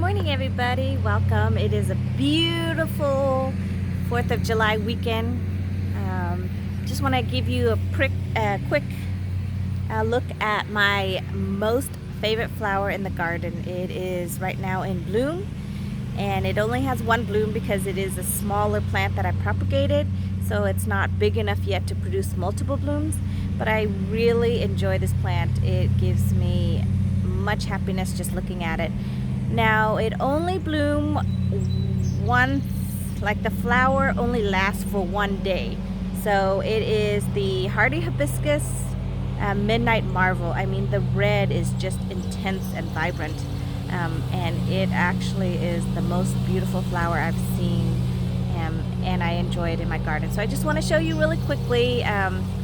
morning, everybody. Welcome. It is a beautiful 4th of July weekend. Just want to give you a quick look at my most favorite flower in the garden. It is right now in bloom, and it only has one bloom because it is a smaller plant that I propagated, so it's not big enough yet to produce multiple blooms. But I really enjoy this plant. It gives me much happiness just looking at it. Now it only bloom once, like the flower only lasts for one day. So it is the hardy hibiscus midnight marvel. I mean, the red is just intense and vibrant, and it actually is the most beautiful flower I've seen, and I enjoy it in my garden. So I just want to show you really quickly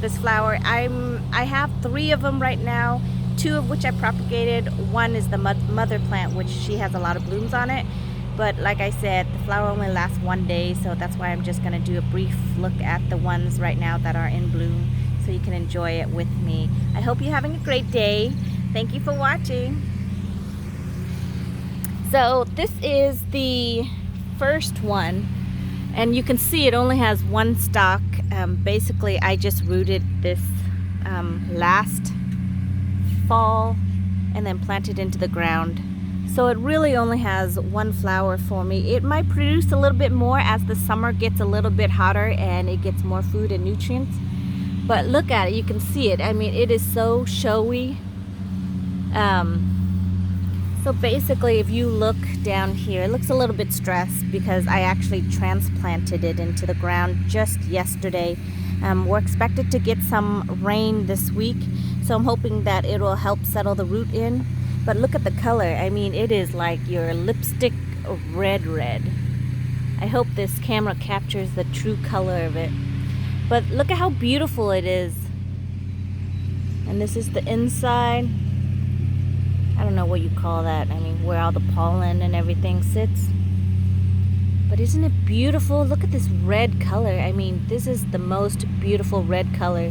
this flower. I have 3 of them right now, 2 of which I propagated. One is the mother plant, which she has a lot of blooms on it. But like I said, the flower only lasts one day, so that's why I'm just going to do a brief look at the ones right now that are in bloom so you can enjoy it with me. I hope you're having a great day. Thank you for watching. So this is the first one, and you can see it only has one stalk. Basically, I just rooted this last fall and then planted into the ground. So it really only has one flower for me. It might produce a little bit more as the summer gets a little bit hotter and it gets more food and nutrients. But look at it, you can see it. I mean, it is so showy. So basically, if you look down here, it looks a little bit stressed because I actually transplanted it into the ground just yesterday. We're expected to get some rain this week, so I'm hoping that it will help settle the root in. But look at the color. I mean, it is like your lipstick red. I hope this camera captures the true color of it. But look at how beautiful it is. And this is the inside. I don't know what you call that. I mean, where all the pollen and everything sits. But isn't it beautiful? Look at this red color. I mean, this is the most beautiful red color.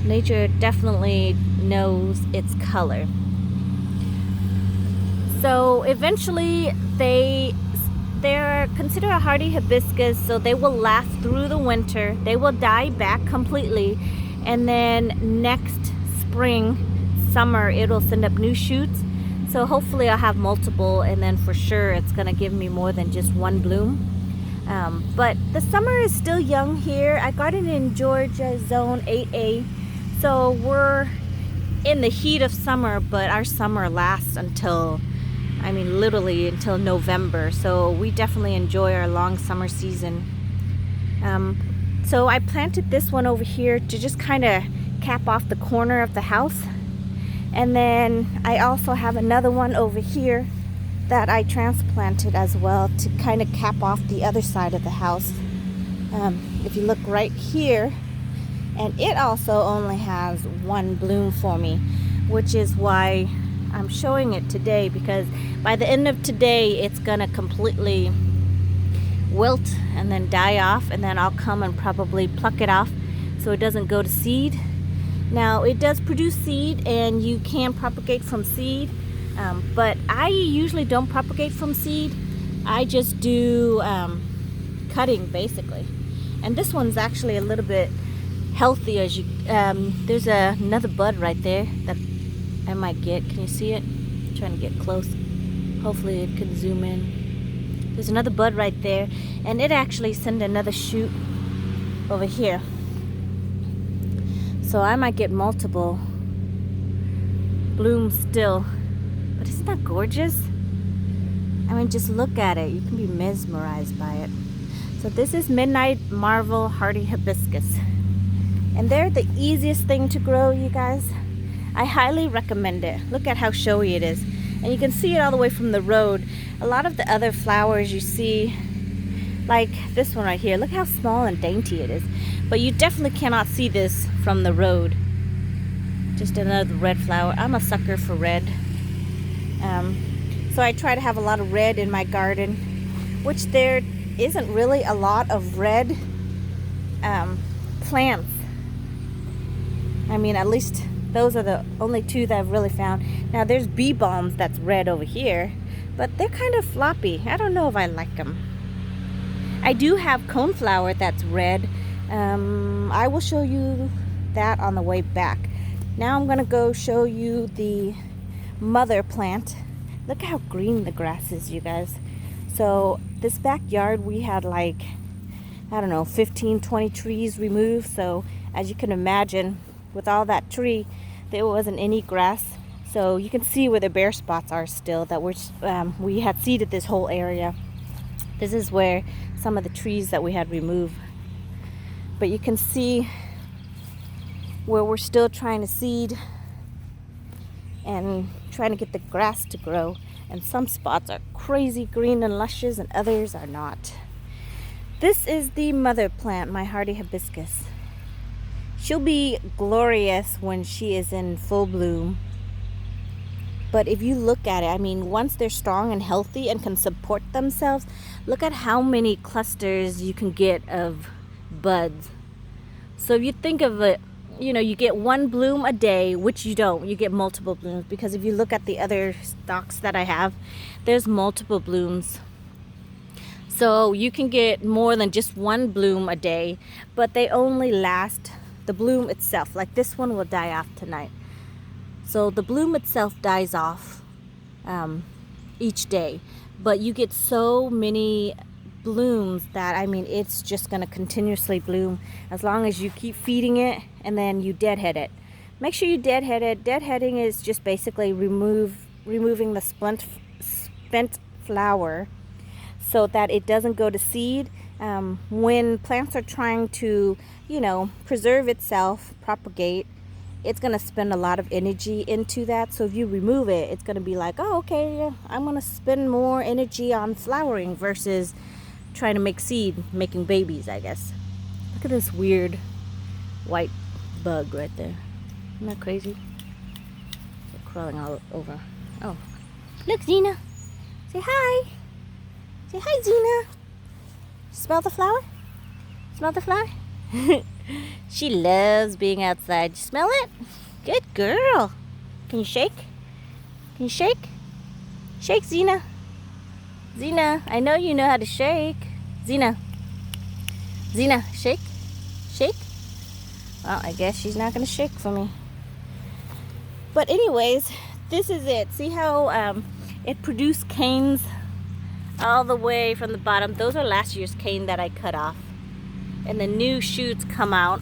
Nature definitely knows its color. So eventually they're considered a hardy hibiscus, so they will last through the winter. They will die back completely, and then next spring, summer, it'll send up new shoots. So hopefully I'll have multiple, and then for sure it's gonna give me more than just one bloom. But the summer is still young here. I garden in Georgia, zone 8A. So we're in the heat of summer, but our summer lasts until, I mean, literally until November. So we definitely enjoy our long summer season. So I planted this one over here to just kind of cap off the corner of the house. And then I also have another one over here that I transplanted as well to kind of cap off the other side of the house. If you look right here, and it also only has one bloom for me, which is why I'm showing it today, because by the end of today it's gonna completely wilt and then die off, and then I'll come and probably pluck it off so it doesn't go to seed. Now it does produce seed and you can propagate from seed, but I usually don't propagate from seed. I just do cutting basically. And this one's actually a little bit healthy. As you there's another bud right there that I might get. Can you see it? I'm trying to get close. Hopefully it can zoom in. There's another bud right there, and it actually sent another shoot over here. So I might get multiple blooms still. But isn't that gorgeous? I mean, just look at it. You can be mesmerized by it. So this is Midnight Marvel Hardy Hibiscus. And they're the easiest thing to grow, you guys. I highly recommend it. Look at how showy it is. And you can see it all the way from the road. A lot of the other flowers you see, like this one right here, look how small and dainty it is. But you definitely cannot see this from the road. Just another red flower. I'm a sucker for red. So I try to have a lot of red in my garden, which there isn't really a lot of red plants. I mean, at least Those are the only two that I've really found. Now there's bee balms that's red over here, but they're kind of floppy. I don't know if I like them. I do have coneflower that's red. I will show you that on the way back. Now I'm gonna go show you the mother plant. Look how green the grass is, you guys. So this backyard, we had like, I don't know, 15, 20 trees removed. So as you can imagine, with all that tree, there wasn't any grass. So you can see where the bare spots are still, that we had seeded this whole area. This is where some of the trees that we had removed. But you can see where we're still trying to seed and trying to get the grass to grow. And some spots are crazy green and luscious and others are not. This is the mother plant, my hardy hibiscus. She'll be glorious when she is in full bloom. But if you look at it, I mean, once they're strong and healthy and can support themselves, look at how many clusters you can get of buds. So if you think of it, you know, you get one bloom a day, which you don't. You get multiple blooms, because if you look at the other stalks that I have, there's multiple blooms. So you can get more than just one bloom a day, but they only last, the bloom itself, like this one will die off tonight. So the bloom itself dies off each day, but you get so many blooms that, I mean, it's just going to continuously bloom as long as you keep feeding it, and then you deadhead it. Make sure you deadhead it. Deadheading is just basically removing the spent flower so that it doesn't go to seed. When plants are trying to, you know, preserve itself, propagate, it's going to spend a lot of energy into that. So if you remove it, it's going to be like, oh, okay, I'm going to spend more energy on flowering versus trying to make seed, making babies, I guess. Look at this weird white bug right there. Isn't that crazy? They're crawling all over. Oh, look, Xena. Say hi. Say hi, Xena. Smell the flower? Smell the flower? She loves being outside. You smell it? Good girl. Can you shake? Can you shake? Shake, Xena. Xena, I know you know how to shake. Xena. Xena, shake. Shake. Well, I guess she's not going to shake for me. But anyways, this is it. See how it produced canes all the way from the bottom. Those are last year's cane that I cut off. And the new shoots come out.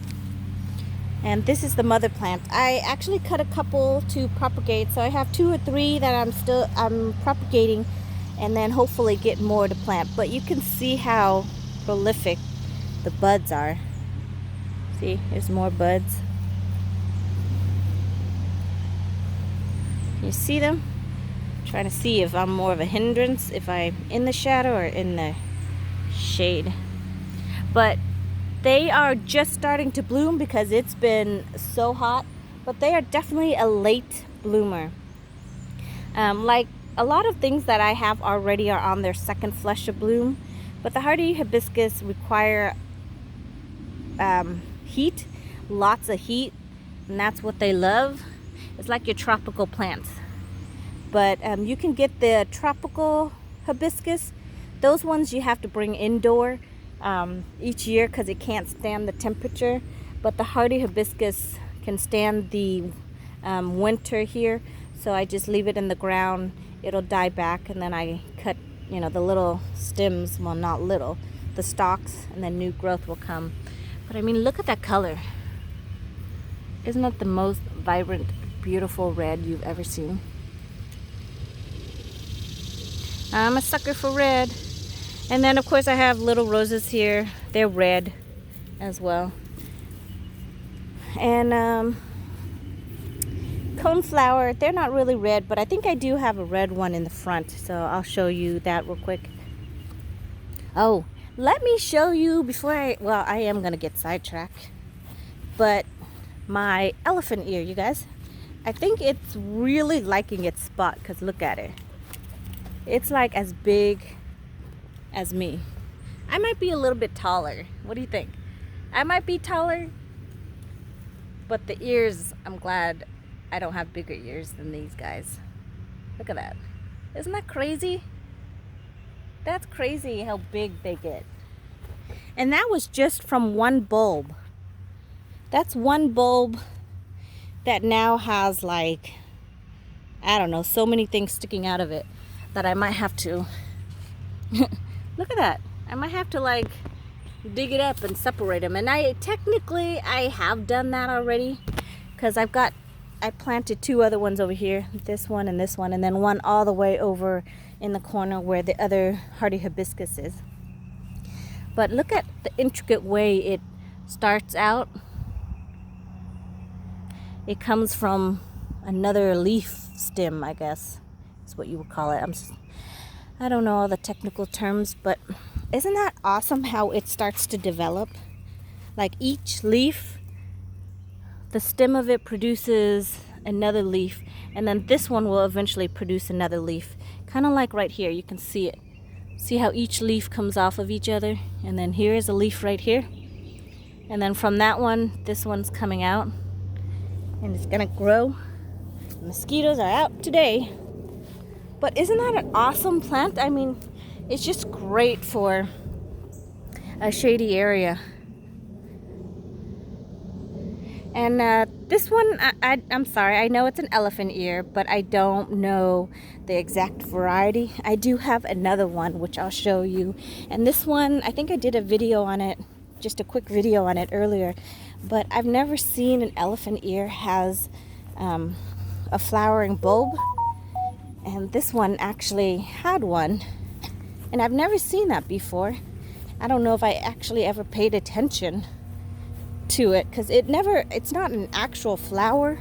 And this is the mother plant. I actually cut a couple to propagate. So I have 2 or 3 that I'm propagating, and then hopefully get more to plant. But you can see how prolific the buds are. See, there's more buds. Can you see them? I'm trying to see if I'm more of a hindrance, if I'm in the shadow or in the shade. But they are just starting to bloom because it's been so hot. But they are definitely a late bloomer. Like a lot of things that I have already are on their second flush of bloom. But the hardy hibiscus require heat, lots of heat, and that's what they love. It's like your tropical plants. But you can get the tropical hibiscus. Those ones you have to bring indoor each year because it can't stand the temperature. But the hardy hibiscus can stand the winter here. So I just leave it in the ground. It'll die back, and then I cut, you know, the little stems, well, not little, the stalks, and then new growth will come. But I mean, look at that color. Isn't that the most vibrant, beautiful red you've ever seen? I'm a sucker for red. And then of course I have little roses here. They're red as well. And coneflower, they're not really red, but I think I do have a red one in the front, so I'll show you that real quick. Oh, let me show you before I am gonna get sidetracked, but my elephant ear, you guys, I think it's really liking its spot, because look at it. It's like as big as me. I might be a little bit taller. What do you think? I might be taller, but the ears, I'm glad I don't have bigger ears than these guys. Look at that. Isn't that crazy? That's crazy how big they get. And that was just from one bulb. That's one bulb that now has like, I don't know, so many things sticking out of it that I might have to, look at that. I might have to like dig it up and separate them. And I have done that already, because I planted two other ones over here, this one, and then one all the way over in the corner where the other hardy hibiscus is. But look at the intricate way it starts out. It comes from another leaf stem, I guess is what you would call it. I don't know all the technical terms, but isn't that awesome how it starts to develop? Like each leaf, the stem of it produces another leaf, and then this one will eventually produce another leaf. Kind of like right here, you can see it. See how each leaf comes off of each other? And then here is a leaf right here. And then from that one, this one's coming out. And it's gonna grow. The mosquitoes are out today. But isn't that an awesome plant? I mean, it's just great for a shady area. And this one, I'm sorry, I know it's an elephant ear, but I don't know the exact variety. I do have another one, which I'll show you. And this one, I think I did a video on it, just a quick video on it earlier. But I've never seen an elephant ear has a flowering bulb. And this one actually had one. And I've never seen that before. I don't know if I actually ever paid attention to it, because it's not an actual flower.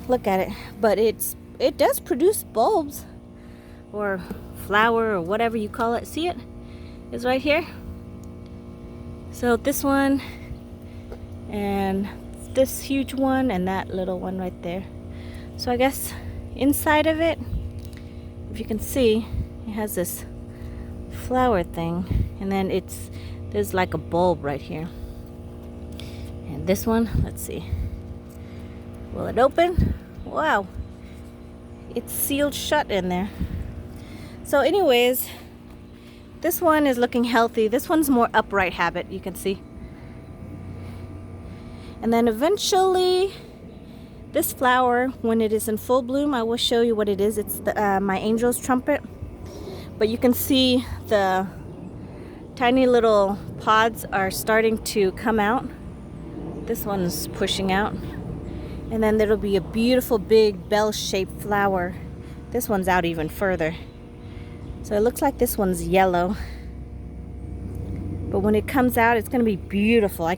Look at it, but it does produce bulbs or flower or whatever you call it. See it? It's right here. So this one and this huge one and that little one right there. So I guess inside of it, if you can see, it has this flower thing, and then there's like a bulb right here. And this one, let's see, will it open? Wow, it's sealed shut in there. So anyways, this one is looking healthy. This one's more upright habit, you can see. And then eventually this flower, when it is in full bloom, I will show you what it is. It's my angel's trumpet. But you can see the tiny little pods are starting to come out. This one's pushing out. And then there'll be a beautiful big bell-shaped flower. This one's out even further. So it looks like this one's yellow. But when it comes out, it's going to be beautiful. I